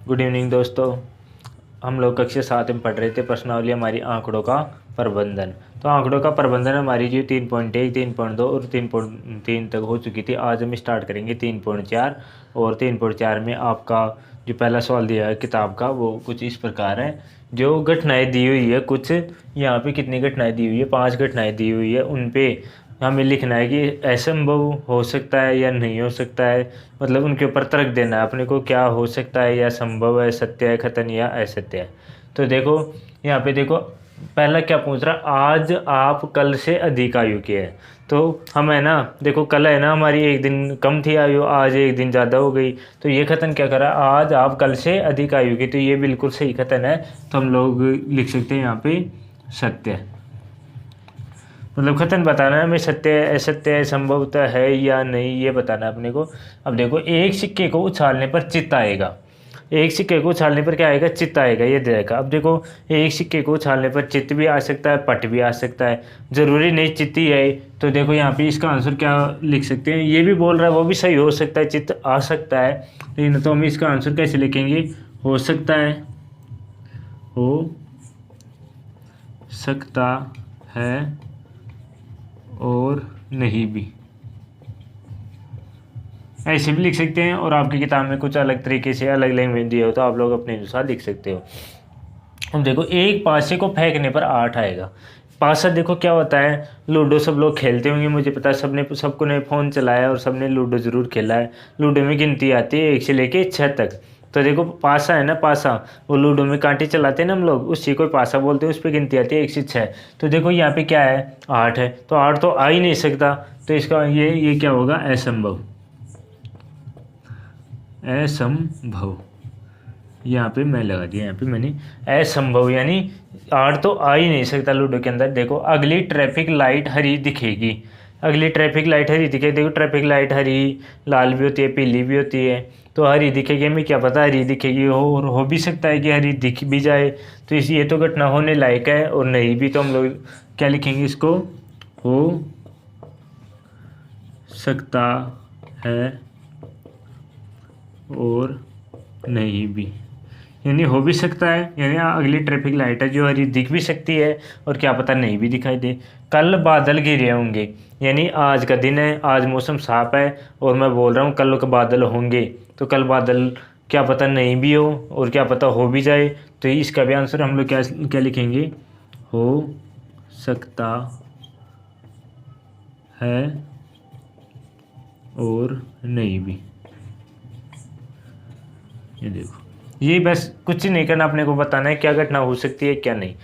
Good evening दोस्तों। हम लोग कक्षा 7 में पढ़ रहे थे प्रश्नावली हमारी आंकड़ों का प्रबंधन। तो आंकड़ों का प्रबंधन हमारी जो 3.1, 3.2 और 3.3 तक हो चुकी थी। आज हम स्टार्ट करेंगे 3.4 और 3.4 में आपका जो पहला सवाल दिया है किताब का वो कुछ इस प्रकार है। जो घटनाएं दी हुई है, कुछ यहाँ पे कितनी घटनाएं दी हुई है, 5 घटनाएं दी हुई है। उन पे हमें लिखना है कि असंभव हो सकता है या नहीं हो सकता है, मतलब उनके ऊपर तर्क देना है अपने को, क्या हो सकता है या संभव है, सत्य है, कथन या असत्य है। तो देखो यहाँ पे देखो पहला क्या पूछ रहा, आज आप कल से अधिक आयु के हैं। तो हम है ना, देखो कल है ना हमारी एक दिन कम थी आयु, आज एक दिन ज़्यादा हो गई। तो ये कथन क्या करा, आज आप कल से अधिक आयु के। तो ये बिल्कुल सही कथन है। तो हम लोग लिख सकते हैं यहाँ पे सत्य, मतलब कथन बताना है हमें, सत्य है, असत्य है, संभवतः है या नहीं, ये बताना है अपने को। अब देखो एक सिक्के को उछालने पर चित्त आएगा। एक सिक्के को उछालने पर क्या आएगा, चित्त आएगा, ये देगा। अब देखो एक सिक्के को उछालने पर चित्त भी आ सकता है, पट भी आ सकता है, जरूरी नहीं चित्त ही है। तो देखो यहाँ पे इसका आंसर क्या लिख सकते हैं, ये भी बोल रहा है वो भी सही हो सकता है, चित्त आ सकता है। लेकिन तो हम इसका आंसर कैसे लिखेंगे, हो सकता है, हो सकता है और नहीं भी, ऐसे भी लिख सकते हैं। और आपकी किताब में कुछ अलग तरीके से अलग लैंग्वेज दिए हो तो आप लोग अपने अनुसार लिख सकते हो। अब देखो एक पासे को फेंकने पर 8 आएगा। पासा देखो क्या होता है, लूडो सब लोग खेलते होंगे, मुझे पता है सबको ने फ़ोन चलाया और सबने लूडो ज़रूर खेला है। लूडो में गिनती आती है 1 से लेके 6 तक। तो देखो पासा है ना, पासा वो लूडो में कांटे चलाते हैं ना हम लोग, उसी को पासा बोलते हैं, उस पर गिनती आती है 1 से 6। तो देखो यहाँ पे क्या है, 8 है, तो 8 तो आ ही नहीं सकता। तो इसका ये क्या होगा, असंभव, असंभव। यहाँ पे मैं लगा दिया, यहाँ पे मैंने असंभव, यानी 8 तो आ ही नहीं सकता लूडो के अंदर। देखो अगली ट्रैफिक लाइट हरी दिखेगी, अगली ट्रैफिक लाइट हरी दिखेगी। देखो ट्रैफिक लाइट हरी लाल भी होती है, पीली भी होती है। तो हरी दिखेगी, हमें क्या पता हरी दिखेगी, हो भी सकता है कि हरी दिख भी जाए। तो इस ये तो घटना होने लायक है, और नहीं भी तो हम लोग क्या लिखेंगे इसको, हो सकता है और नहीं भी, यानी हो भी सकता है, यानी अगली ट्रैफिक लाइट है जो हरी दिख भी सकती है और क्या पता नहीं भी दिखाई दे। कल बादल घिरे होंगे, यानी आज का दिन है, आज मौसम साफ है और मैं बोल रहा हूँ कल को बादल होंगे। तो कल बादल क्या पता नहीं भी हो और क्या पता हो भी जाए। तो इसका भी आंसर हम लोग क्या क्या लिखेंगे, हो सकता है और नहीं भी। ये देखो, ये बस कुछ नहीं करना, अपने को बताना है क्या घटना हो सकती है क्या नहीं।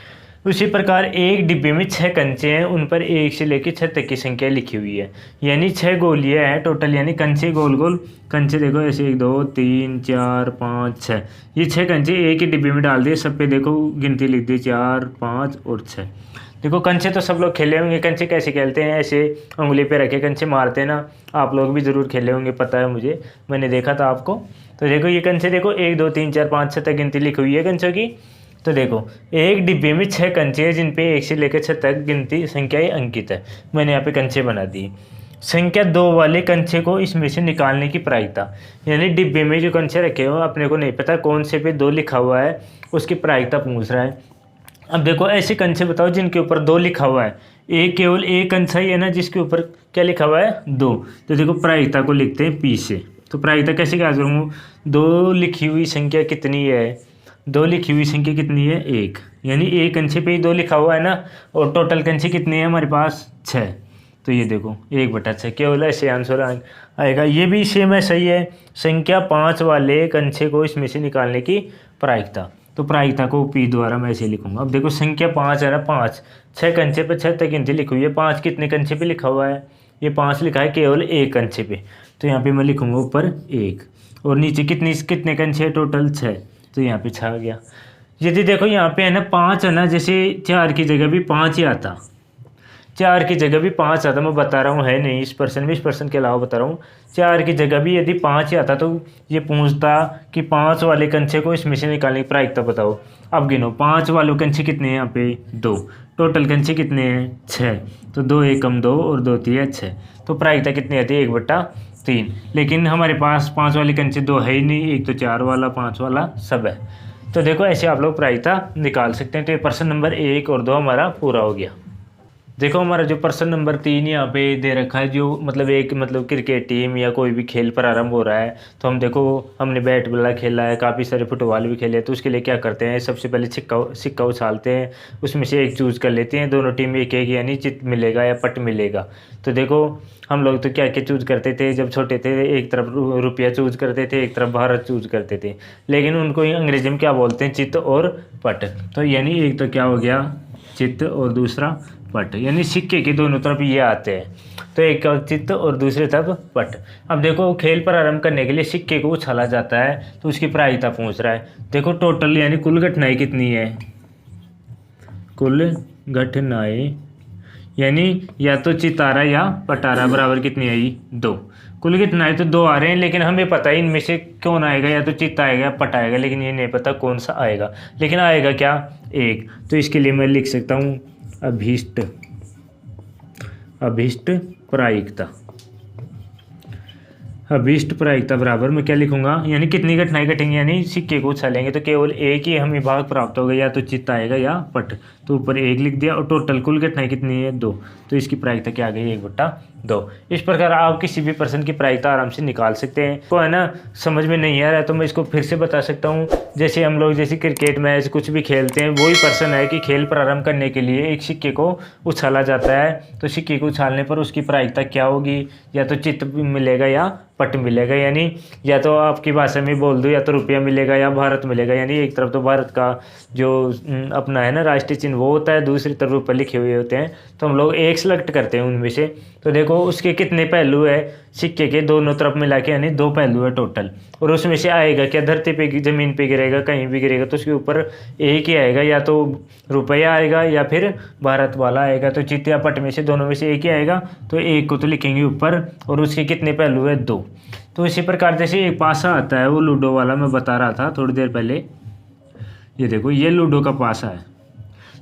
उसी प्रकार एक डिब्बे में 6 कंचे हैं, उन पर 1 से लेकर 6 तक की संख्या लिखी हुई है, यानी 6 गोलियां हैं टोटल, यानी कंचे गोल गोल कंचे देखो ऐसे 1 2 3 4 5 6, ये 6 कंचे एक ही डिब्बे में डाल दिए, सब पे देखो गिनती लिख दी 4 5 और 6। देखो कंचे तो सब लोग खेले होंगे, कंचे कैसे खेलते हैं, ऐसे उंगली पे रखे कंचे मारते हैं ना, आप लोग भी ज़रूर खेले होंगे, पता है मुझे, मैंने देखा था आपको। तो देखो ये कंचे देखो 1 2 3 4 5 6 तक गिनती लिखी हुई है कंचों की। तो देखो एक डिब्बे में 6 कंचे हैं जिन पे 1 से लेकर 6 तक गिनती संख्याएं अंकित है। मैंने यहाँ पे कंचे बना दिए। संख्या 2 वाले कंचे को इसमें से निकालने की प्रायिकता, यानी डिब्बे में जो कंचे रखे हो अपने को नहीं पता कौन से पे 2 लिखा हुआ है, उसकी प्रायिकता पूछ रहा है। अब देखो ऐसे कंचे बताओ जिनके ऊपर 2 लिखा हुआ है, एक केवल एक कंचा ही है ना जिसके ऊपर क्या लिखा हुआ है, 2। तो देखो प्रायिकता को लिखते हैं पी से। तो प्रायिकता कैसे क्या करूँगा, 2 लिखी हुई संख्या कितनी है, 2 लिखी हुई संख्या कितनी है, 1, यानी एक कंचे पे ही 2 लिखा हुआ है ना, और टोटल कंचे कितने हैं हमारे पास, 6। तो ये देखो 1/6 केवल ऐसे आंसर आएगा। ये भी सेम है, सही है। संख्या 5 वाले कंचे को इसमें से निकालने की प्रायिकता, तो प्रायिकता को पी द्वारा मैं ऐसे लिखूंगा। अब देखो संख्या 5 है ना, 5 6 कंचे पे 6 तक गिनती लिखी हुई है, 5 कितने कंचे पे लिखा हुआ है, ये 5 लिखा है केवल एक कंचे पे। तो यहाँ पे मैं लिखूंगा ऊपर 1 और नीचे कितने कंचे टोटल 6, तो यहाँ पे 6 आ गया। यदि देखो यहाँ पे है ना 5 है ना, जैसे 4 की जगह भी 5 ही आता, 4 की जगह भी 5 आता, मैं बता रहा हूँ है नहीं, इस पर्सन 20% के अलावा बता रहा हूँ, 4 की जगह भी यदि 5 ही आता तो ये पूछता कि 5 वाले कंचे को इसमें से निकालने की प्रायिकता बताओ। अब गिनो 5 वाले कंचे कितने हैं, यहाँ पे 2, टोटल कंचे कितने हैं 6, तो 2 1 कम 2 और 2 3 6, तो प्रायिकता कितनी आती है 1/6। 3, लेकिन हमारे पास 5 वाली कंचे 2 है ही नहीं, एक तो 4 वाला 5 वाला सब है। तो देखो ऐसे आप लोग प्रायिकता निकाल सकते हैं। तो ये प्रश्न नंबर 1 और 2 हमारा पूरा हो गया। देखो हमारा जो प्रश्न नंबर 3 यहाँ पे दे रखा है, जो मतलब एक मतलब क्रिकेट टीम या कोई भी खेल प्रारंभ हो रहा है, तो हम देखो हमने बैट बॉल खेला है, काफ़ी सारे फुटबॉल भी खेले, तो उसके लिए क्या करते हैं, सबसे पहले सिक्का उछालते हैं, उसमें से एक चूज़ कर लेते हैं, दोनों टीम एक एक यानी चित मिलेगा या पट मिलेगा। तो देखो हम लोग तो क्या क्या चूज़ करते थे जब छोटे थे, एक तरफ रुपया चूज़ करते थे, एक तरफ भारत चूज़ करते थे, लेकिन उनको अंग्रेजी में क्या बोलते हैं, चित्त और पट। तो यानी एक तो क्या हो गया चित्त और दूसरा पट, यानी सिक्के के दोनों तरफ ये आते हैं। तो एक का चित्त और दूसरे तरफ पट। अब देखो खेल प्रारंभ करने के लिए सिक्के को उछाला जाता है, तो उसकी प्रायिकता पूछ रहा है। देखो टोटल यानी कुल घटनाएं कितनी है, कुल घटनाएं यानी या तो चितारा या पटारा बराबर कितनी आई 2। कुल घटनाएं तो 2 आ रहे हैं, लेकिन हमें पता है इनमें से कौन आएगा, या तो चित्त आएगा या पट आएगा, लेकिन ये नहीं पता कौन सा आएगा, लेकिन आएगा क्या 1। तो इसके लिए मैं लिख सकता हूँ अभीष्ट प्रायिकता। अभीष्ट प्रायिकता बराबर मैं क्या लिखूंगा, यानी कितनी घटनाएं घटेंगी, यानी सिक्के को उछालेंगे तो केवल एक ही हमें भाग प्राप्त होगा, या तो चित्त आएगा या पट। तो ऊपर 1 लिख दिया, और टोटल कुल घटनाएं कितनी है 2। तो इसकी प्रायिकता क्या आ गई 1/2। इस प्रकार आप किसी भी प्रश्न की प्रायिकता आराम से निकाल सकते हैं। तो है ना, समझ में नहीं आ रहा है तो मैं इसको फिर से बता सकता हूँ। जैसे हम लोग जैसे क्रिकेट मैच कुछ भी खेलते हैं, वही प्रश्न है कि खेल प्रारंभ करने के लिए एक सिक्के को उछाला जाता है, तो सिक्के को उछालने पर उसकी प्रायिकता क्या होगी, या तो चित्त मिलेगा या पट मिलेगा, यानी या तो आपकी भाषा में बोल दो या तो रुपया मिलेगा या भारत मिलेगा। यानी एक तरफ तो भारत का जो अपना है ना राष्ट्रीय चिन्ह वो होता है, दूसरी तरफ रुपये लिखे हुए होते हैं, तो हम लोग एक सेलेक्ट करते हैं उनमें से। तो देखो उसके कितने पहलू है, सिक्के के दोनों तरफ मिला के यानी 2 पहलू है टोटल, और उसमें से आएगा क्या, धरती पे ज़मीन पे गिरेगा कहीं भी गिरेगा तो उसके ऊपर एक ही आएगा, या तो रुपया आएगा या फिर भारत वाला आएगा। तो चित्त या पट में से दोनों में से एक ही आएगा, तो एक को तो लिखेंगे ऊपर, और उसके कितने पहलू है 2। तो इसी प्रकार जैसे एक पासा आता है, वो लूडो वाला मैं बता रहा था थोड़ी देर पहले, ये देखो ये लूडो का पासा है।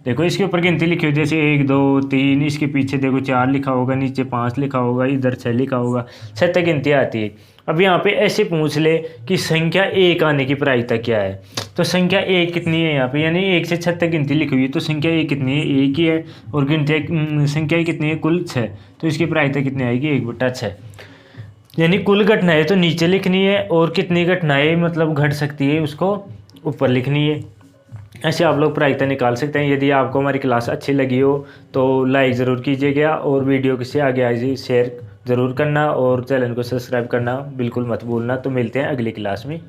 देखो इसके ऊपर गिनती लिखी हुई, जैसे 1 2 3, इसके पीछे देखो 4 लिखा होगा, नीचे 5 लिखा होगा, इधर 6 लिखा होगा, 6 तक गिनती आती है। अब यहाँ पे ऐसे पूछ ले कि संख्या 1 आने की प्रायिकता क्या है, तो संख्या 1 कितनी है यहाँ पे, यानी 1 से 6 तक गिनती लिखी हुई है, तो संख्या 1 कितनी है, 1 ही है, और गिनती संख्या कितनी है कुल 6, तो इसकी प्रायिकता कितनी आएगी 1/6। यानी कुल घटनाएं तो नीचे लिखनी है, और कितनी घटनाएं मतलब घट सकती है उसको ऊपर लिखनी है। ऐसे आप लोग प्रायिकता निकाल सकते हैं। यदि आपको हमारी क्लास अच्छी लगी हो तो लाइक ज़रूर कीजिएगा, और वीडियो किसी आगे शेयर ज़रूर करना, और चैनल को सब्सक्राइब करना बिल्कुल मत भूलना। तो मिलते हैं अगली क्लास में।